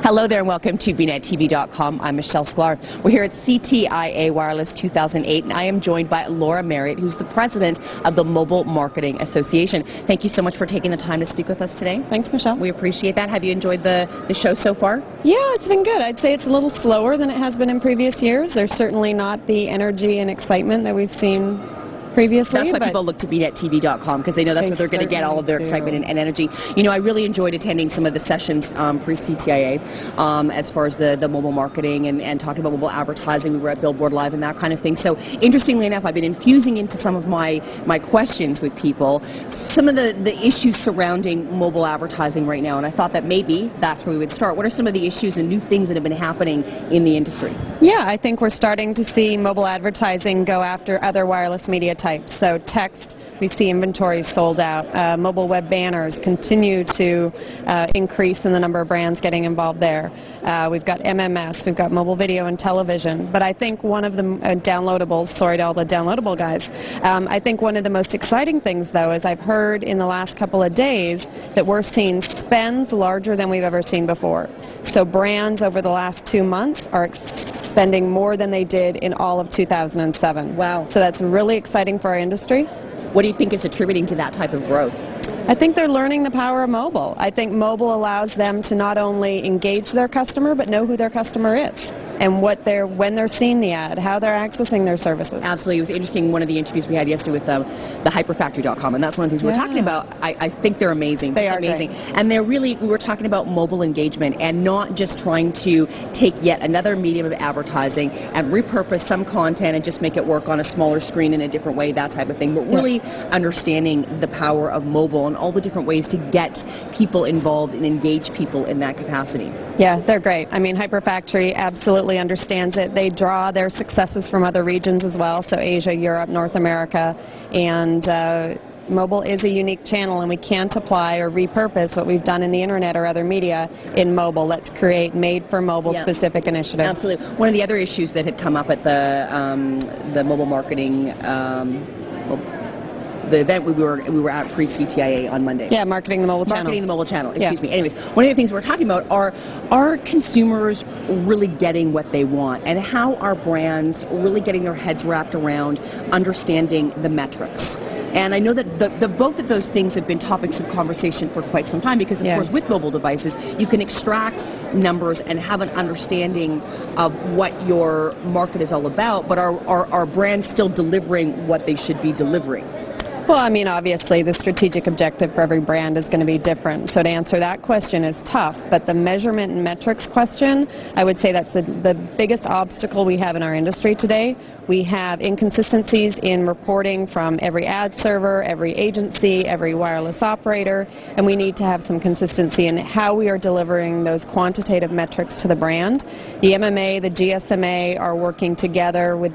Hello there and welcome to BNetTV.com. I'm Michelle Sklar. We're here at CTIA Wireless 2008 and I am joined by Laura Marriott, who's the president of the Mobile Marketing Association. Thank you so much for taking the time to speak with us today. Thanks, Michelle. We appreciate that. Have you enjoyed the show so far? Yeah, it's been good. I'd say it's a little slower than it has been in previous years. There's certainly not the energy and excitement that we've seen previously. That's why people look to BNetTV.com, because they know that's where they're going to get all of their excitement and energy. You know, I really enjoyed attending some of the sessions pre-CTIA as far as the mobile marketing and talking about mobile advertising. We were at Billboard Live and that kind of thing. So interestingly enough, I've been infusing into some of my questions with people some of the issues surrounding mobile advertising right now, and I thought that maybe that's where we would start. What are some of the issues and new things that have been happening in the industry? Yeah, I think we're starting to see mobile advertising go after other wireless media types. So text, we see inventory sold out. Mobile web banners continue to increase in the number of brands getting involved there. We've got MMS, we've got mobile video and television. But I think one of the downloadables, sorry to all the downloadable guys, I think one of the most exciting things, though, is I've heard in the last couple of days that we're seeing spends larger than we've ever seen before. So brands over the last 2 months are spending more than they did in all of 2007. Wow. So that's really exciting for our industry. What do you think is attributing to that type of growth? I think they're learning the power of mobile. I think mobile allows them to not only engage their customer, but know who their customer is and when they're seeing the ad, how they're accessing their services. Absolutely. It was interesting, one of the interviews we had yesterday with the hyperfactory.com, and that's one of the things we were talking about. I think they're amazing. They are amazing. great. And they're really, we were talking about mobile engagement and not just trying to take yet another medium of advertising and repurpose some content and just make it work on a smaller screen in a different way, that type of thing, but really understanding the power of mobile and all the different ways to get people involved and engage people in that capacity. Yeah, they're great. I mean, Hyperfactory absolutely understands it. They draw their successes from other regions as well, so Asia, Europe, North America, and mobile is a unique channel, and we can't apply or repurpose what we've done in the internet or other media in mobile. Let's create made-for-mobile specific initiatives. Absolutely. One of the other issues that had come up at the mobile marketing the event we were at pre-CTIA on Monday. Yeah, marketing the mobile channel. Marketing the mobile channel, excuse me. Anyways, one of the things we're talking about are consumers really getting what they want, and how are brands really getting their heads wrapped around understanding the metrics. And I know that both of those things have been topics of conversation for quite some time because, of course, with mobile devices, you can extract numbers and have an understanding of what your market is all about, but are brands still delivering what they should be delivering? Well, I mean, obviously, the strategic objective for every brand is going to be different. So to answer that question is tough. But the measurement and metrics question, I would say that's the biggest obstacle we have in our industry today. We have inconsistencies in reporting from every ad server, every agency, every wireless operator, and we need to have some consistency in how we are delivering those quantitative metrics to the brand. The MMA, the GSMA are working together with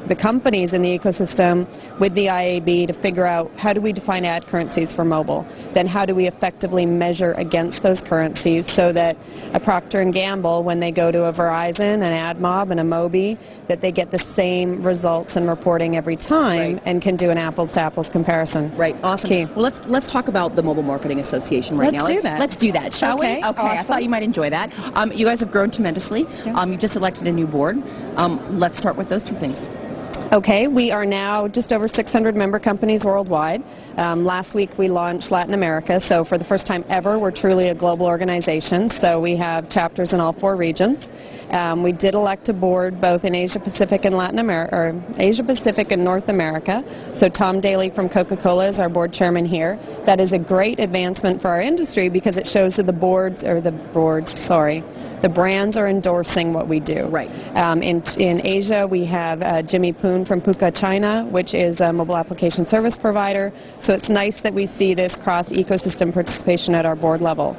the companies in the ecosystem with the IAB to figure out how do we define ad currencies for mobile, then how do we effectively measure against those currencies so that a Procter & Gamble, when they go to a Verizon, an AdMob, and a Moby, that they get the same results and reporting every time and can do an apples-to-apples comparison. Right, awesome. Key. Well, let's talk about the Mobile Marketing Association right now. Let's do that, shall we? Okay, awesome. I thought you might enjoy that. You guys have grown tremendously. You've just elected a new board. Let's start with those two things. Okay, we are now just over 600 member companies worldwide. Last week we launched Latin America, so for the first time ever we're truly a global organization, so we have chapters in all 4 regions. We did elect a board both in Asia Pacific and Latin America, or Asia Pacific and North America. So Tom Daly from Coca-Cola is our board chairman here. That is a great advancement for our industry because it shows that the brands are endorsing what we do. Right. In Asia, we have Jimmy Poon from Puka China, which is a mobile application service provider. So it's nice that we see this cross-ecosystem participation at our board level.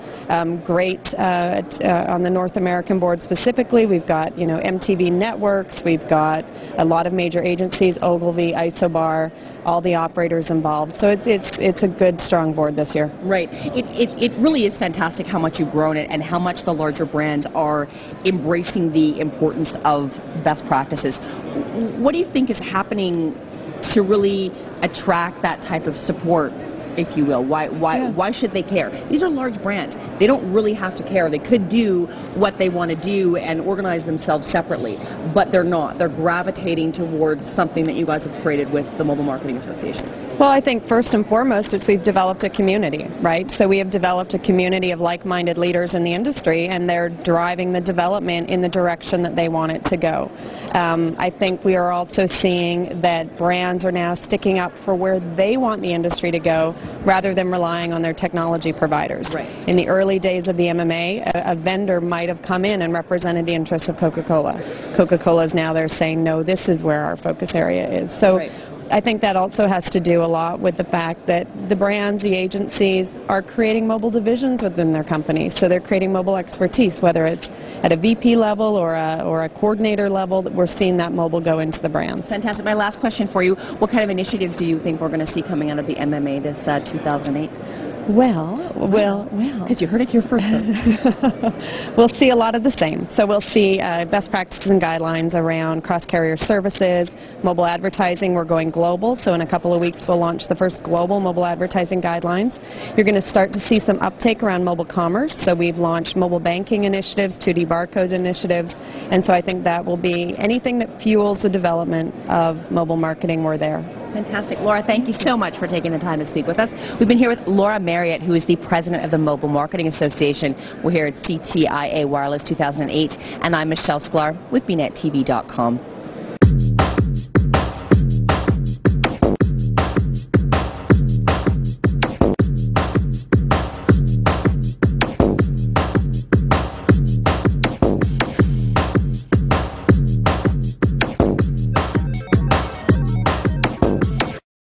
Great on the North American board specifically. We've got, MTV Networks. We've got a lot of major agencies, Ogilvy, Isobar, all the operators involved. So it's a good, strong board this year. Right. It really is fantastic how much you've grown it and how much the larger brands are embracing the importance of best practices. What do you think is happening to really attract that type of support, if you will? Why should they care? These are large brands. They don't really have to care. They could do what they want to do and organize themselves separately, but they're not. They're gravitating towards something that you guys have created with the Mobile Marketing Association. Well, I think first and foremost, we've developed a community, right? So we have developed a community of like-minded leaders in the industry, and they're driving the development in the direction that they want it to go. I think we are also seeing that brands are now sticking up for where they want the industry to go rather than relying on their technology providers. Right. In the early days of the MMA, a vendor might have come in and represented the interests of Coca-Cola. Coca-Cola is now there saying, no, this is where our focus area is. So. Right. I think that also has to do a lot with the fact that the brands, the agencies, are creating mobile divisions within their companies. So they're creating mobile expertise, whether it's at a VP level or a coordinator level. We're seeing that mobile go into the brands. Fantastic. My last question for you, what kind of initiatives do you think we're going to see coming out of the MMA this 2008? Well. Because you heard it here first. We'll see a lot of the same. So we'll see best practices and guidelines around cross-carrier services, mobile advertising. We're going global, so in a couple of weeks we'll launch the first global mobile advertising guidelines. You're going to start to see some uptake around mobile commerce. So we've launched mobile banking initiatives, 2D barcode initiatives, and so I think that will be anything that fuels the development of mobile marketing, we're there. Fantastic. Laura, thank you so much for taking the time to speak with us. We've been here with Laura Marriott, who is the president of the Mobile Marketing Association. We're here at CTIA Wireless 2008, and I'm Michelle Sklar with BNetTV.com.